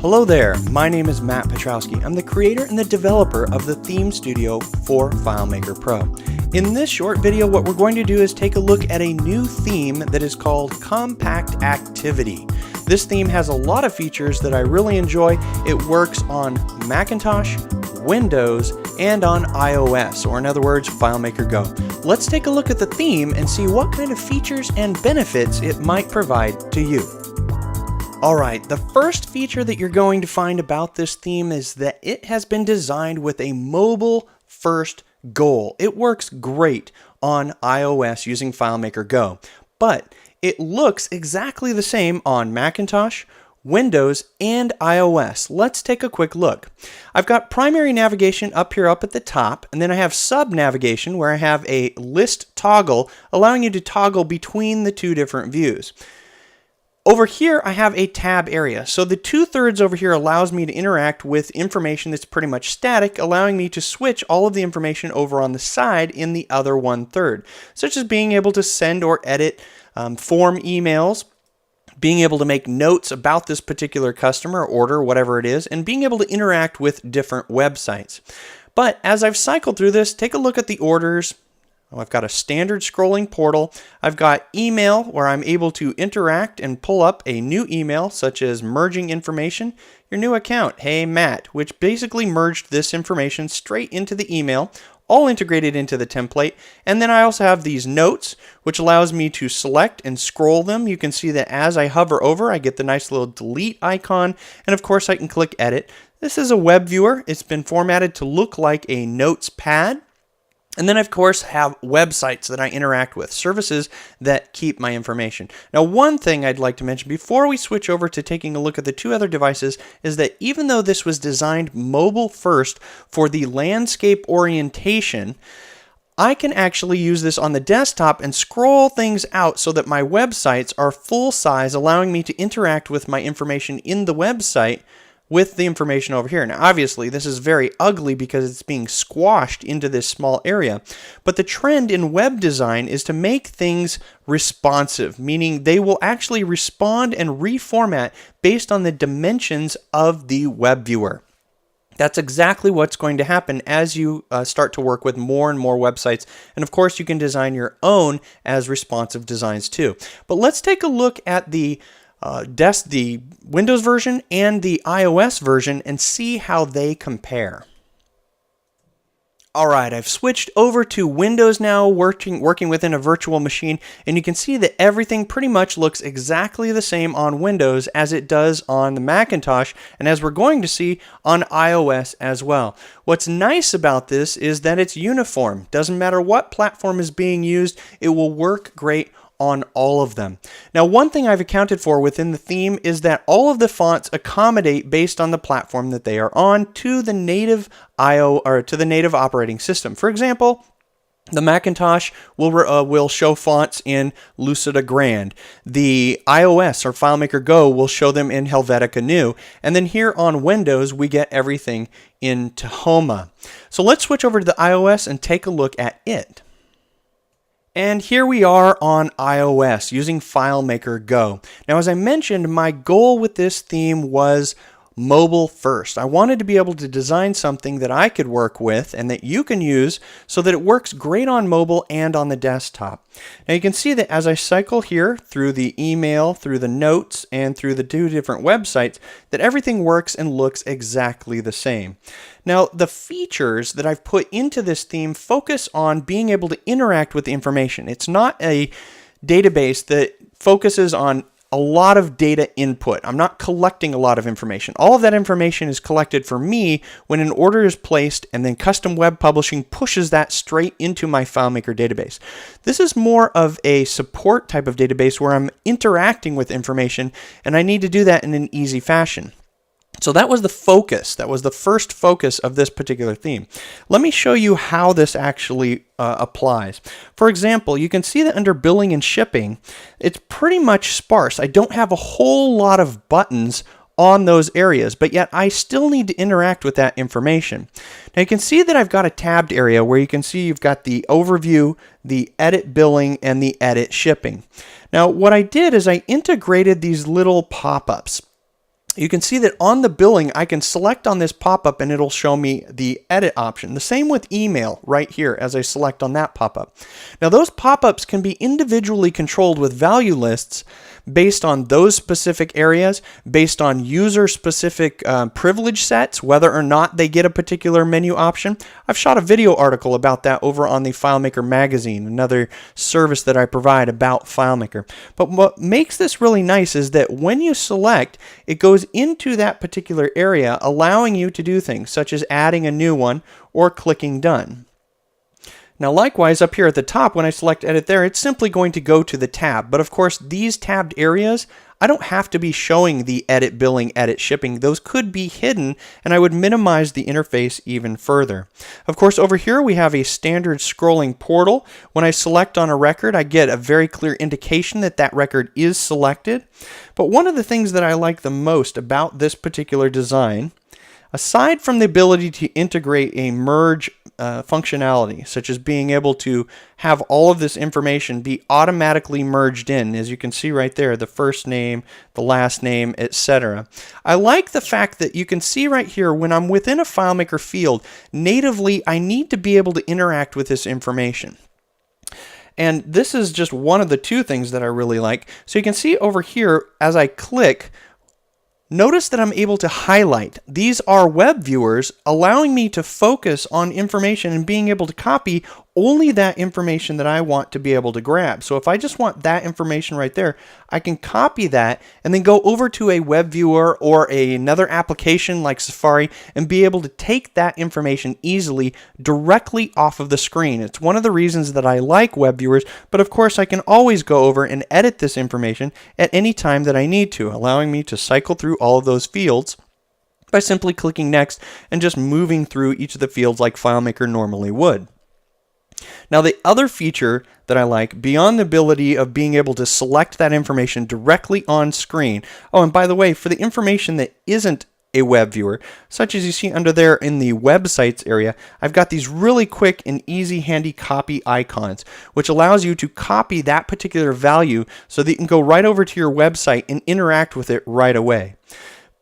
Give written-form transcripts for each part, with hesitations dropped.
Hello there, my name is Matt Petrowski. I'm the creator and the developer of the theme studio for FileMaker Pro. In this short video, what we're going to do is take a look at a new theme that is called Compact Activity. This theme has a lot of features that I really enjoy. It works on Macintosh, Windows, and on iOS, or in other words, FileMaker Go. Let's take a look at the theme and see what kind of features and benefits it might provide to you. Alright, the first feature that you're going to find about this theme is that it has been designed with a mobile-first goal. It works great on iOS using FileMaker Go, but it looks exactly the same on Macintosh, Windows, and iOS. Let's take a quick look. I've got primary navigation up here up at the top, and then I have sub-navigation where I have a list toggle allowing you to toggle between the two different views. Over here, I have a tab area. So the 2/3 over here allows me to interact with information that's pretty much static, allowing me to switch all of the information over on the side in the other 1/3, such as being able to send or edit form emails, being able to make notes about this particular customer, order, whatever it is, and being able to interact with different websites. But as I've cycled through this, take a look at the orders. I've got a standard scrolling portal. I've got email where I'm able to interact and pull up a new email, such as merging information, your new account, hey Matt, which basically merged this information straight into the email, all integrated into the template. And then I also have these notes, which allows me to select and scroll them. You can see that as I hover over, I get the nice little delete icon. And of course, I can click edit. This is a web viewer. It's been formatted to look like a notes pad. And then, of course, have websites that I interact with, services that keep my information. Now, one thing I'd like to mention before we switch over to taking a look at the two other devices is that even though this was designed mobile first for the landscape orientation, I can actually use this on the desktop and scroll things out so that my websites are full size, allowing me to interact with my information in the website with the information over here. Now, obviously, this is very ugly because it's being squashed into this small area. But the trend in web design is to make things responsive, meaning they will actually respond and reformat based on the dimensions of the web viewer. That's exactly what's going to happen as you start to work with more and more websites. And of course, you can design your own as responsive designs too. But let's take a look at the Windows version and the iOS version and see how they compare. Alright, I've switched over to Windows now, working within a virtual machine, and you can see that everything pretty much looks exactly the same on Windows as it does on the Macintosh, and as we're going to see on iOS as well. What's nice about this is that it's uniform. Doesn't matter what platform is being used, it will work great on all of them. Now, one thing I've accounted for within the theme is that all of the fonts accommodate based on the platform that they are on to the native to the native operating system. For example, the Macintosh will show fonts in Lucida Grand. The iOS or FileMaker Go will show them in Helvetica Neue. And then here on Windows, we get everything in Tahoma. So let's switch over to the iOS and take a look at it. And here we are on iOS using FileMaker Go. Now, as I mentioned, my goal with this theme was mobile first. I wanted to be able to design something that I could work with and that you can use so that it works great on mobile and on the desktop. Now you can see that as I cycle here through the email, through the notes, and through the two different websites, that everything works and looks exactly the same. Now, the features that I've put into this theme focus on being able to interact with the information. It's not a database that focuses on a lot of data input. I'm not collecting a lot of information. All of that information is collected for me when an order is placed, and then custom web publishing pushes that straight into my FileMaker database. This is more of a support type of database where I'm interacting with information, and I need to do that in an easy fashion. So that was the focus. That was the first focus of this particular theme. Let me show you how this actually applies. For example, you can see that under billing and shipping, it's pretty much sparse. I don't have a whole lot of buttons on those areas, but yet I still need to interact with that information. Now you can see that I've got a tabbed area where you can see you've got the overview, the edit billing, and the edit shipping. Now what I did is I integrated these little pop-ups. you can see that on the billing, I can select on this pop-up and it'll show me the edit option. The same with email right here as I select on that pop-up. Now those pop-ups can be individually controlled with value lists based on those specific areas, based on user-specific privilege sets, whether or not they get a particular menu option. I've shot a video article about that over on the FileMaker magazine, another service that I provide about FileMaker. But what makes this really nice is that when you select, it goes into that particular area, allowing you to do things such as adding a new one or clicking done. Now likewise up here at the top, when I select edit there, it's simply going to go to the tab. But of course these tabbed areas, I don't have to be showing the edit billing, edit shipping. Those could be hidden and I would minimize the interface even further. Of course over here we have a standard scrolling portal. When I select on a record, I get a very clear indication that that record is selected. But one of the things that I like the most about this particular design, aside from the ability to integrate a merge functionality, such as being able to have all of this information be automatically merged in, as you can see right there, the first name, the last name, etc. I like the fact that you can see right here when I'm within a FileMaker field, natively I need to be able to interact with this information. And this is just one of the two things that I really like. So you can see over here as I click, notice that I'm able to highlight. These are web viewers allowing me to focus on information and being able to copy only that information that I want to be able to grab. So if I just want that information right there, I can copy that and then go over to a web viewer or another application like Safari and be able to take that information easily directly off of the screen. It's one of the reasons that I like web viewers, but of course I can always go over and edit this information at any time that I need to, allowing me to cycle through all of those fields by simply clicking next and just moving through each of the fields like FileMaker normally would. Now the other feature that I like, beyond the ability of being able to select that information directly on screen, oh, and by the way, for the information that isn't a web viewer, such as you see under there in the websites area, I've got these really quick and easy handy copy icons, which allows you to copy that particular value so that you can go right over to your website and interact with it right away.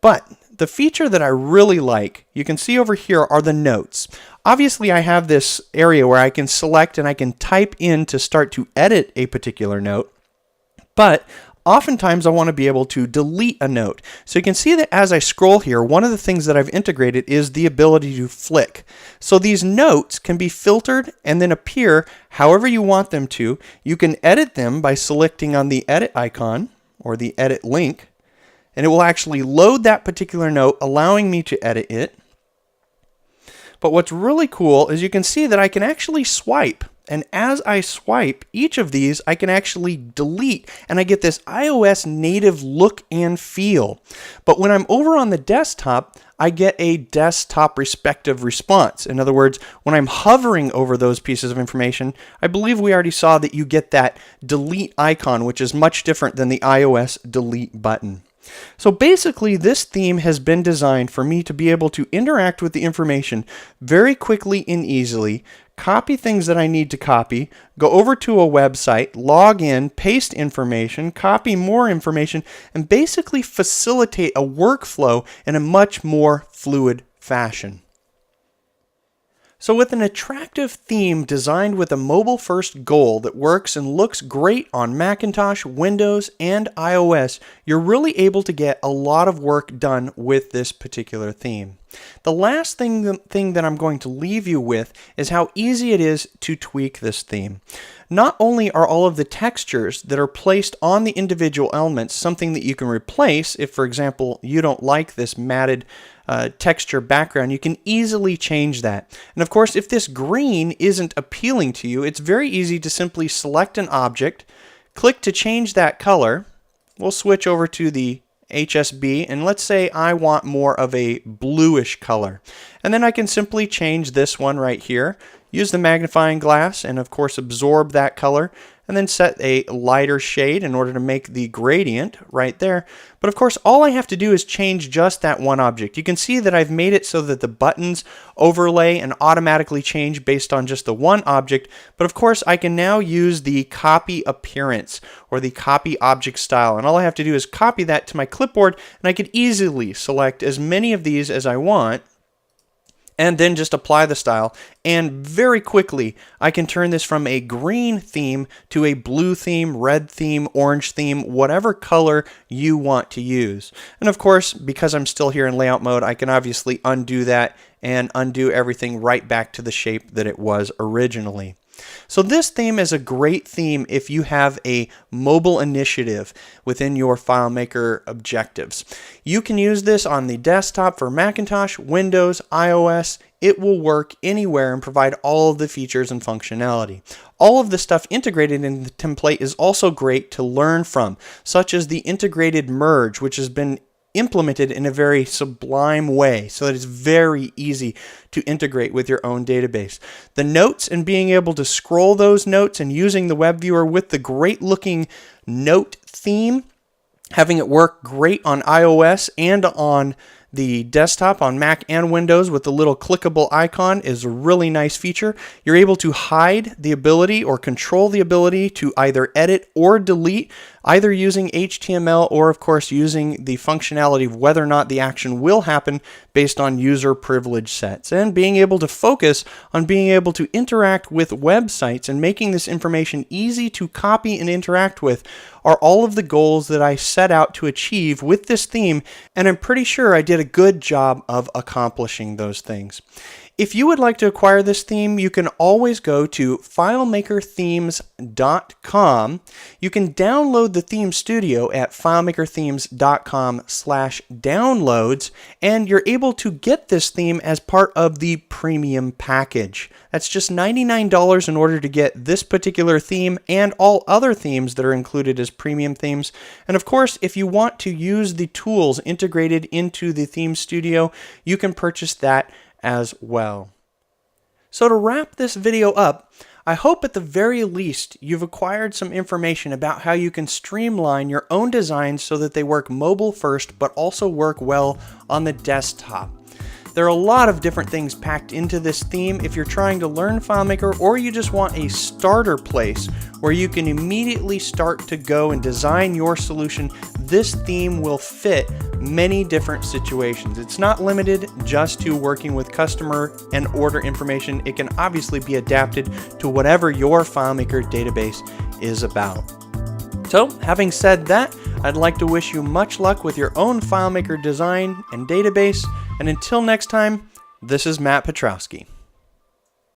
But the feature that I really like, you can see over here, are the notes. Obviously I have this area where I can select and I can type in to start to edit a particular note, but oftentimes I want to be able to delete a note. So you can see that as I scroll here, one of the things that I've integrated is the ability to flick. So these notes can be filtered and then appear however you want them to. You can edit them by selecting on the edit icon or the edit link, and it will actually load that particular note, allowing me to edit it. But what's really cool is you can see that I can actually swipe. And as I swipe each of these, I can actually delete, and I get this iOS native look and feel. But when I'm over on the desktop, I get a desktop respective response. In other words, when I'm hovering over those pieces of information, I believe we already saw that you get that delete icon, which is much different than the iOS delete button. So basically this theme has been designed for me to be able to interact with the information very quickly and easily, copy things that I need to copy, go over to a website, log in, paste information, copy more information, and basically facilitate a workflow in a much more fluid fashion. So with an attractive theme designed with a mobile-first goal that works and looks great on Macintosh, Windows, and iOS, you're really able to get a lot of work done with this particular theme. The last thing that I'm going to leave you with is how easy it is to tweak this theme. Not only are all of the textures that are placed on the individual elements something that you can replace if, for example, you don't like this matted texture background, you can easily change that. And of course, if this green isn't appealing to you, it's very easy to simply select an object, click to change that color. We'll switch over to the HSB, and let's say I want more of a bluish color. And then I can simply change this one right here, use the magnifying glass, and of course absorb that color, and then set a lighter shade in order to make the gradient right there. But of course, all I have to do is change just that one object. You can see that I've made it so that the buttons overlay and automatically change based on just the one object. But of course, I can now use the copy appearance or the copy object style. And all I have to do is copy that to my clipboard, and I could easily select as many of these as I want, and then just apply the style. And very quickly, I can turn this from a green theme to a blue theme, red theme, orange theme, whatever color you want to use. And of course, because I'm still here in layout mode, I can obviously undo that and undo everything right back to the shape that it was originally. So this theme is a great theme if you have a mobile initiative within your FileMaker objectives. You can use this on the desktop for Macintosh, Windows, iOS. It will work anywhere and provide all of the features and functionality. All of the stuff integrated in the template is also great to learn from, such as the integrated merge, which has been implemented in a very sublime way so that it's very easy to integrate with your own database. The notes and being able to scroll those notes and using the web viewer with the great looking note theme, having it work great on iOS and on the desktop on Mac and Windows with the little clickable icon is a really nice feature. You're able to hide the ability or control the ability to either edit or delete, either using HTML or of course using the functionality of whether or not the action will happen based on user privilege sets, and being able to focus on being able to interact with websites and making this information easy to copy and interact with are all of the goals that I set out to achieve with this theme, and I'm pretty sure I did a good job of accomplishing those things. If you would like to acquire this theme, you can always go to FileMakerThemes.com. You can download the Theme Studio at FileMakerThemes.com/downloads, and you're able to get this theme as part of the premium package. That's just $99 in order to get this particular theme and all other themes that are included as premium themes. And of course, if you want to use the tools integrated into the Theme Studio, you can purchase that as well. So to wrap this video up, I hope at the very least you've acquired some information about how you can streamline your own designs so that they work mobile first but also work well on the desktop. There are a lot of different things packed into this theme if you're trying to learn FileMaker, or you just want a starter place where you can immediately start to go and design your solution. This theme will fit many different situations. It's not limited just to working with customer and order information. It can obviously be adapted to whatever your FileMaker database is about. So, having said that, I'd like to wish you much luck with your own FileMaker design and database. And until next time, this is Matt Petrowski.